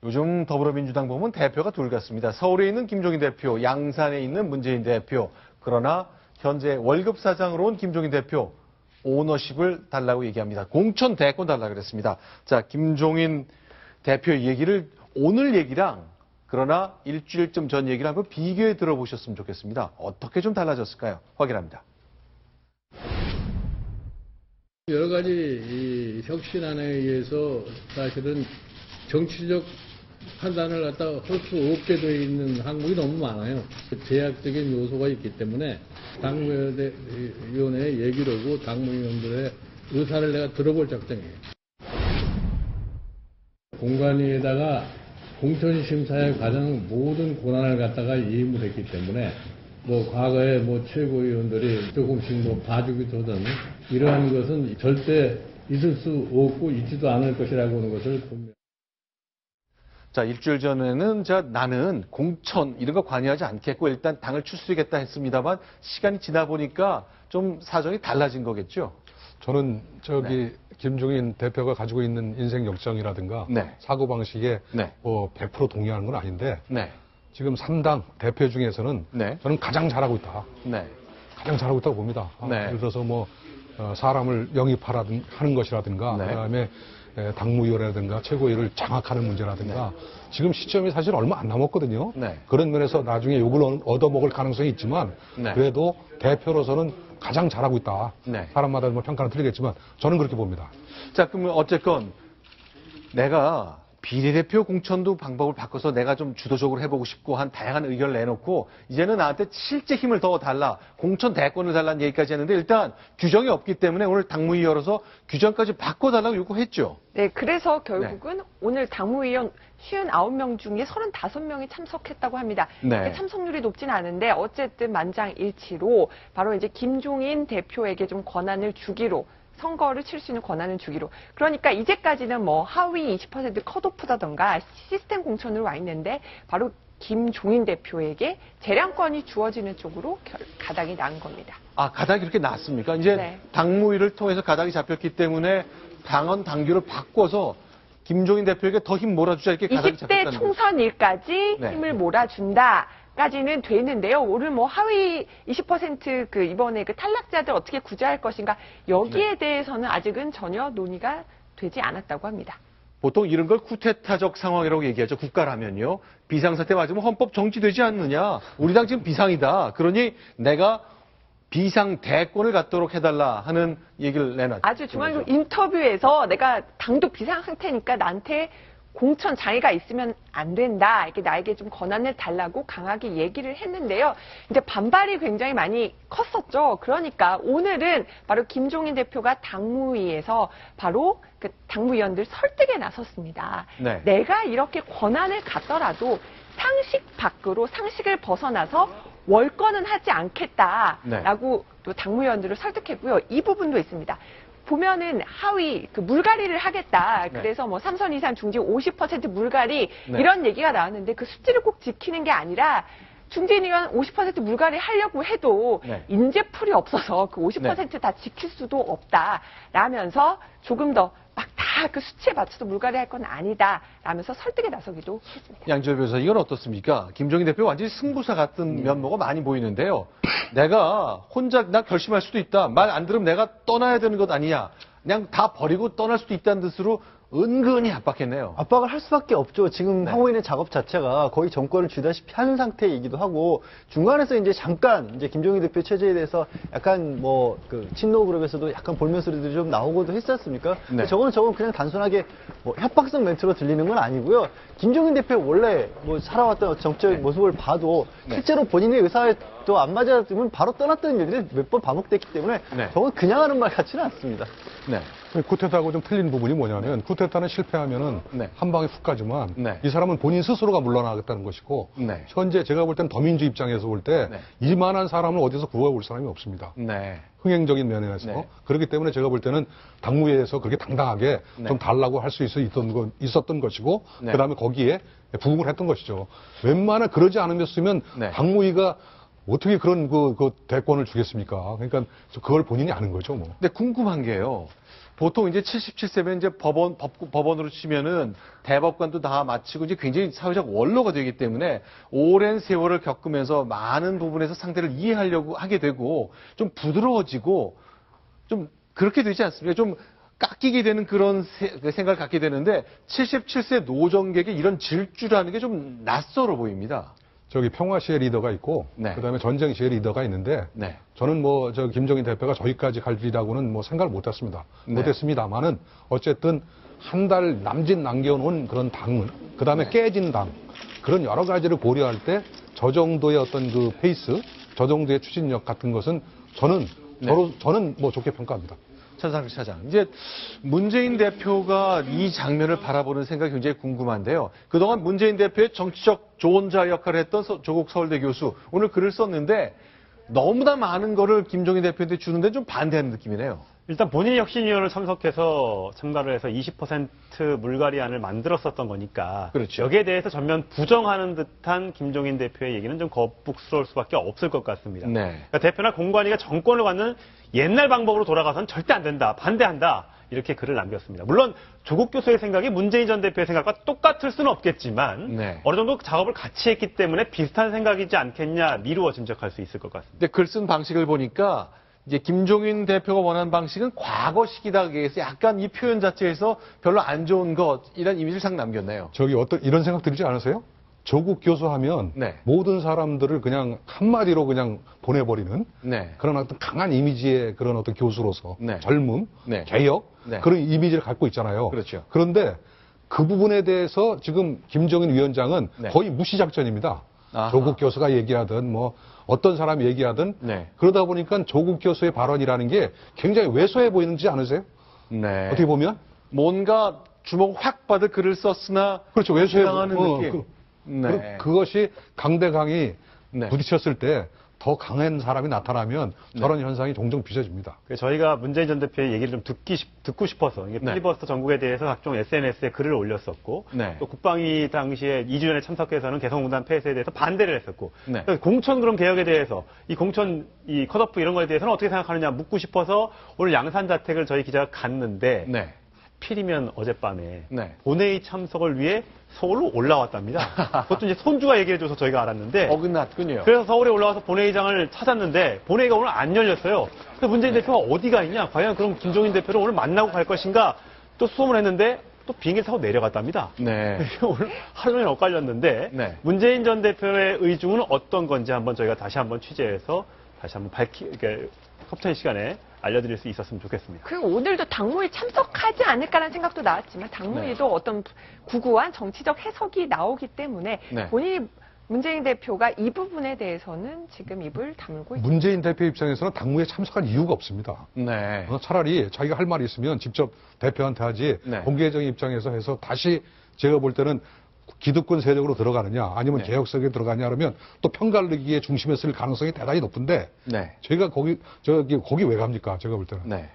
요즘 더불어민주당 보면 대표가 둘 같습니다. 서울에 있는 김종인 대표, 양산에 있는 문재인 대표. 그러나 현재 월급 사장으로 온 김종인 대표 오너십을 달라고 얘기합니다. 공천 대권 달라고 그랬습니다. 자, 김종인 대표의 얘기를 오늘 얘기랑 그러나 일주일쯤 전 얘기를 한번 비교해 들어보셨으면 좋겠습니다. 어떻게 좀 달라졌을까요? 확인합니다. 여러 가지 이 혁신안에 의해서 사실은 정치적 판단을 갖다가 할 수 없게 되어 있는 항목이 너무 많아요. 제약적인 요소가 있기 때문에 당무위원회 얘기를 하고 당무위원들의 의사를 내가 들어볼 작정이에요. 공관위에다가 공천심사에 관한 모든 권한을 갖다가 이임을 했기 때문에 뭐 과거에 뭐 최고위원들이 조금씩 뭐 봐주기도 하던 이러한 것은 절대 있을 수 없고 있지도 않을 것이라고 하는 것을 분명. 자, 일주일 전에는 나는 공천 이런 거 관여하지 않겠고 일단 당을 추스리겠다 했습니다만 시간이 지나 보니까 좀 사정이 달라진 거겠죠? 저는 김종인 대표가 가지고 있는 인생 역정이라든가 사고방식에 뭐 100% 동의하는 건 아닌데 지금 3당 대표 중에서는 저는 가장 잘하고 있다. 가장 잘하고 있다고 봅니다. 예를 들어서 뭐 사람을 영입하는 것이라든가 그다음에 당무위원회라든가 최고위를 장악하는 문제라든가 지금 시점이 사실 얼마 안 남았거든요. 그런 면에서 나중에 욕을 얻어먹을 가능성이 있지만 그래도 대표로서는 가장 잘하고 있다. 사람마다 뭐 평가는 틀리겠지만 저는 그렇게 봅니다. 자, 그러면 어쨌건 내가 비례대표 공천도 방법을 바꿔서 내가 좀 주도적으로 해보고 싶고 한 다양한 의견을 내놓고 이제는 나한테 실제 힘을 더 달라, 공천 대권을 달라는 얘기까지 했는데 일단 규정이 없기 때문에 오늘 당무위 열어서 규정까지 바꿔달라고 요구했죠. 네, 그래서 결국은 오늘 당무위원 59명 중에 35명이 참석했다고 합니다. 참석률이 높진 않은데 어쨌든 만장일치로 바로 이제 김종인 대표에게 좀 권한을 주기로 선거를 칠 수 있는 권한을 주기로. 그러니까 이제까지는 뭐 하위 20% 컷오프다던가 시스템 공천으로 와 있는데 바로 김종인 대표에게 재량권이 주어지는 쪽으로 가닥이 난 겁니다. 아, 가닥이 이렇게 났습니까? 이제 당무위를 통해서 가닥이 잡혔기 때문에 당원 당규를 바꿔서 김종인 대표에게 더 힘 몰아주자 이렇게 가닥이 잡혔다는 20대 총선일까지 힘을 몰아준다. 까지는 되는데요. 오늘 뭐 하위 20% 이번에 탈락자들 어떻게 구제할 것인가 여기에 대해서는 아직은 전혀 논의가 되지 않았다고 합니다. 보통 이런 걸 쿠데타적 상황이라고 얘기하죠. 국가라면요. 비상사태 맞으면 헌법 정지되지 않느냐. 우리 당 지금 비상이다. 그러니 내가 비상 대권을 갖도록 해달라 하는 얘기를 내놨죠. 아주 중앙 인터뷰에서 내가 당도 비상 상태니까 나한테 공천 장애가 있으면 안 된다. 이렇게 나에게 좀 권한을 달라고 강하게 얘기를 했는데요. 이제 반발이 굉장히 많이 컸었죠. 그러니까 오늘은 바로 김종인 대표가 당무위에서 바로 그 당무위원들 설득에 나섰습니다. 내가 이렇게 권한을 갖더라도 상식 밖으로 상식을 벗어나서 월권은 하지 않겠다라고 또 당무위원들을 설득했고요. 이 부분도 있습니다. 보면은 하위 물갈이를 하겠다. 그래서 뭐 3선 이상 중진 50% 물갈이 이런 얘기가 나왔는데 그 수치를 꼭 지키는 게 아니라 중진 의원 50% 물갈이 하려고 해도 인재풀이 없어서 그 50% 다 지킬 수도 없다. 라면서 조금 더 막 다 그 수치에 맞춰서 물갈이 할 건 아니다. 라면서 설득에 나서기도 했습니다. 양지열 변호사, 이건 어떻습니까? 김종인 대표 완전히 승부사 같은 면모가 많이 보이는데요. 내가 혼자 결심할 수도 있다. 말 안 들으면 내가 떠나야 되는 것 아니냐. 그냥 다 버리고 떠날 수도 있다는 뜻으로 은근히 압박했네요. 압박을 할 수밖에 없죠. 지금 하고 있는 작업 자체가 거의 정권을 쥐다시피 하는 상태이기도 하고 중간에서 이제 잠깐 이제 김종인 대표 체제에 대해서 약간 뭐 친노 그룹에서도 약간 볼멘 소리들이 좀 나오고도 했지 않습니까? 저건 그냥 단순하게 뭐 협박성 멘트로 들리는 건 아니고요. 김종인 대표 원래 뭐 살아왔던 정치적 모습을 봐도 실제로 본인의 의사에 또 안 맞아주면 바로 떠났던 일들이 몇 번 반복됐기 때문에 저건 그냥 하는 말 같지는 않습니다. 쿠데타하고 좀 틀린 부분이 뭐냐면 쿠데타는 실패하면은 한 방에 훅 가지만 이 사람은 본인 스스로가 물러나겠다는 것이고 현재 제가 볼 때는 더민주 입장에서 볼 때 이만한 사람을 어디서 구해올 사람이 없습니다. 흥행적인 면에서 그렇기 때문에 제가 볼 때는 당무위에서 그렇게 당당하게 좀 달라고 할 수 있었던 것이고 그다음에 거기에 부응을 했던 것이죠. 웬만한 그러지 않으면 당무위가 어떻게 그런 그 대권을 주겠습니까? 그러니까 그걸 본인이 아는 거죠, 뭐. 근데 궁금한 게요. 보통 이제 77세면 이제 법원으로 치면은 대법관도 다 마치고 이제 굉장히 사회적 원로가 되기 때문에 오랜 세월을 겪으면서 많은 부분에서 상대를 이해하려고 하게 되고 좀 부드러워지고 좀 그렇게 되지 않습니까? 좀 깎이게 되는 그런 생각을 갖게 되는데 77세 노정객의 이런 질주라는 게 좀 낯설어 보입니다. 저기 평화시의 리더가 있고, 네. 그다음에 전쟁시의 리더가 있는데, 네. 저는 뭐, 김종인 대표가 저기까지 갈 일이라고는 뭐 생각을 못 했습니다. 네. 못했습니다만은, 어쨌든 한 달 남짓 남겨놓은 그런 당은, 그 다음에 네. 깨진 당, 그런 여러 가지를 고려할 때, 저 정도의 어떤 그 페이스, 저 정도의 추진력 같은 것은 저는 뭐 좋게 평가합니다. 천상식 차장. 이제 문재인 대표가 이 장면을 바라보는 생각이 굉장히 궁금한데요. 그동안 문재인 대표의 정치적 조언자 역할을 했던 조국 서울대 교수, 오늘 글을 썼는데 너무나 많은 거를 김종인 대표한테 주는데 좀 반대하는 느낌이네요. 일단 본인이 혁신위원을 참가를 해서 20% 물갈이안을 만들었었던 거니까. 그렇죠. 여기에 대해서 전면 부정하는 듯한 김종인 대표의 얘기는 좀 거북스러울 수밖에 없을 것 같습니다. 네. 그러니까 대표나 공관위가 정권을 갖는 옛날 방법으로 돌아가서는 절대 안 된다, 반대한다, 이렇게 글을 남겼습니다. 물론 조국 교수의 생각이 문재인 전 대표의 생각과 똑같을 수는 없겠지만 네. 어느 정도 작업을 같이 했기 때문에 비슷한 생각이지 않겠냐 미루어 짐작할 수 있을 것 같습니다. 근데 글 쓴 방식을 보니까 이제 김종인 대표가 원하는 방식은 과거식이다. 그래서 약간 이 표현 자체에서 별로 안 좋은 것, 이런 이미지를 상 남겼네요. 이런 생각 들지 않으세요? 조국 교수 하면 네. 모든 사람들을 그냥 한마디로 그냥 보내버리는 네. 그런 어떤 강한 이미지의 그런 어떤 교수로서 네. 젊음, 네. 개혁 네. 그런 이미지를 갖고 있잖아요. 그렇죠. 그런데 그 부분에 대해서 지금 김정인 위원장은 네. 거의 무시작전입니다. 아하. 조국 교수가 얘기하든 뭐 어떤 사람이 얘기하든 네. 그러다 보니까 조국 교수의 발언이라는 게 굉장히 왜소해 보이는지 않으세요? 네. 어떻게 보면? 뭔가 주목 확 받을 글을 썼으나 그렇죠. 왜소해 당하는 느낌. 네. 그것이 강대강이 네. 부딪혔을 때 더 강한 사람이 나타나면 저런 현상이 종종 빚어집니다. 그래서 저희가 문재인 전 대표의 얘기를 좀 듣고 싶어서 이게 네. 필리버스터 전국에 대해서 각종 SNS에 글을 올렸었고 네. 또 국방위 당시에 2주 전에 참석해서는 개성공단 폐쇄에 대해서 반대를 했었고 네. 그래서 공천 그럼 개혁에 대해서 이 공천 이 컷오프 이런 거에 대해서는 어떻게 생각하느냐 묻고 싶어서 오늘 양산 자택을 저희 기자가 갔는데 네. 필이면 어젯밤에 네. 본회의 참석을 위해 서울로 올라왔답니다. 그것도 이제 손주가 얘기해줘서 저희가 알았는데 어긋났군요. 그래서 서울에 올라와서 본회의장을 찾았는데 본회의가 오늘 안 열렸어요. 그래서 문재인 대표가 어디가 있냐? 과연 그럼 김종인 대표를 오늘 만나고 갈 것인가? 또 수소문 했는데 또 비행기 타고 내려갔답니다. 네. 오늘 하루 종일 엇갈렸는데 네. 문재인 전 대표의 의중은 어떤 건지 한번 저희가 다시 한번 취재해서 다시 한번 그러니까 협찬 시간에 알려드릴 수 있었으면 좋겠습니다. 그리고 오늘도 당무에 참석하지 않을까라는 생각도 나왔지만 당무에도 네. 어떤 구구한 정치적 해석이 나오기 때문에 네. 본인이 문재인 대표가 이 부분에 대해서는 지금 입을 다물고 있습니다. 문재인 대표 입장에서는 당무에 참석할 이유가 없습니다. 네. 차라리 자기가 할 말이 있으면 직접 대표한테 하지 네. 공개적인 입장에서 해서 다시 제가 볼 때는 기득권 세력으로 들어가느냐 아니면 네. 개혁 세력에 들어가냐 그러면 또 편갈르기의 중심에 쓸 가능성이 대단히 높은데 네. 제가 거기 왜 갑니까? 제가 볼 때는. 네.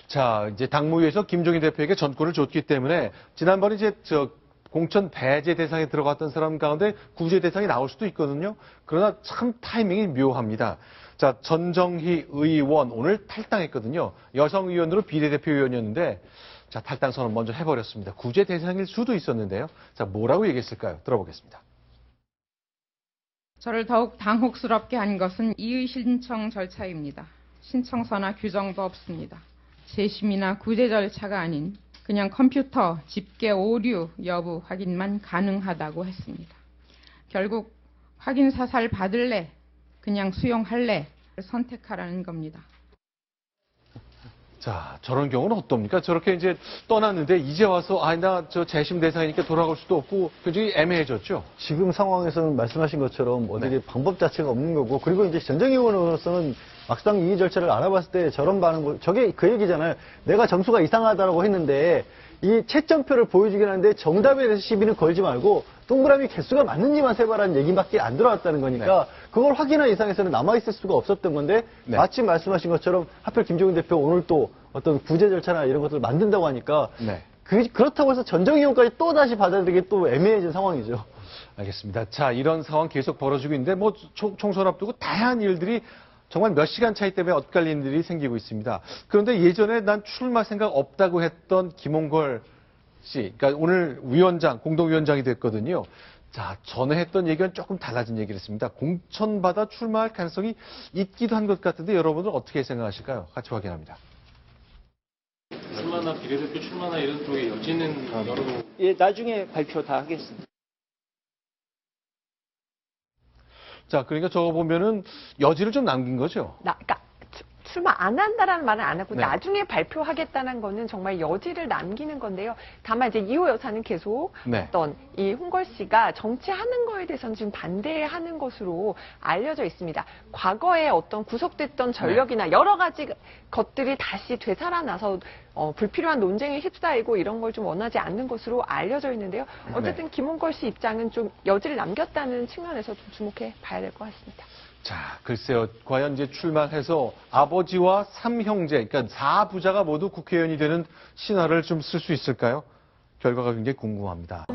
자, 이제 당무위에서 김종인 대표에게 전권을 줬기 때문에 지난번에 이제 공천 배제 대상에 들어갔던 사람 가운데 구제 대상이 나올 수도 있거든요. 그러나 참 타이밍이 묘합니다. 자, 전정희 의원 오늘 탈당했거든요. 여성 의원으로 비례대표 의원이었는데 자, 탈당 선언 먼저 해버렸습니다. 구제 대상일 수도 있었는데요. 자, 뭐라고 얘기했을까요? 들어보겠습니다. 저를 더욱 당혹스럽게 한 것은 이의 신청 절차입니다. 신청서나 규정도 없습니다. 재심이나 구제 절차가 아닌 그냥 컴퓨터 집계 오류 여부 확인만 가능하다고 했습니다. 결국 확인 사살 받을래, 그냥 수용할래 선택하라는 겁니다. 자, 저런 경우는 어떻습니까? 저렇게 이제 떠났는데 이제 와서 나 저 재심 대상이니까 돌아갈 수도 없고 굉장히 애매해졌죠. 지금 상황에서는 말씀하신 것처럼 어떻게 네. 방법 자체가 없는 거고 그리고 이제 전정희 의원으로서는 막상 이 절차를 알아봤을 때 저런 반응, 저게 그 얘기잖아요. 내가 점수가 이상하다고 했는데 이 채점표를 보여주긴 하는데 정답에 대해서 시비는 걸지 말고 동그라미 개수가 맞는지만 세봐라는 얘기밖에 안 들어왔다는 거니까 네. 그걸 확인한 이상에서는 남아있을 수가 없었던 건데 네. 마침 말씀하신 것처럼 하필 김종인 대표 오늘 또 어떤 구제 절차나 이런 것들을 만든다고 하니까 네. 그렇다고 해서 전정희 의원까지 또 다시 받아들이기 또 애매해진 상황이죠. 알겠습니다. 자, 이런 상황 계속 벌어지고 있는데 뭐 총선 앞두고 다양한 일들이 정말 몇 시간 차이 때문에 엇갈리는 일이 생기고 있습니다. 그런데 예전에 난 출마 생각 없다고 했던 김홍걸 씨, 그러니까 오늘 위원장, 공동위원장이 됐거든요. 자, 전에 했던 얘기는 조금 달라진 얘기를 했습니다. 공천받아 출마할 가능성이 있기도 한 것 같은데 여러분은 어떻게 생각하실까요? 같이 확인합니다. 출마나 비례대표 출마나 이런 쪽에 여지는 여러. 예, 나중에 발표 다 하겠습니다. 자, 그러니까 저거 보면은 여지를 좀 남긴 거죠. 그러니까 출마 안 한다라는 말은 안 하고 네. 나중에 발표하겠다는 거는 정말 여지를 남기는 건데요. 다만 이제 이호 여사는 계속 네. 어떤 이 홍걸 씨가 정치하는 거에 대해서는 지금 반대하는 것으로 알려져 있습니다. 과거에 어떤 구속됐던 전력이나 여러 가지 것들이 다시 되살아나서 불필요한 논쟁에 휩싸이고 이런 걸 좀 원하지 않는 것으로 알려져 있는데요. 어쨌든 김홍걸 씨 입장은 좀 여지를 남겼다는 측면에서 좀 주목해 봐야 될 것 같습니다. 자, 글쎄요. 과연 이제 출마해서 아버지와 3형제, 그러니까 4부자가 모두 국회의원이 되는 신화를 좀 쓸 수 있을까요? 결과가 굉장히 궁금합니다.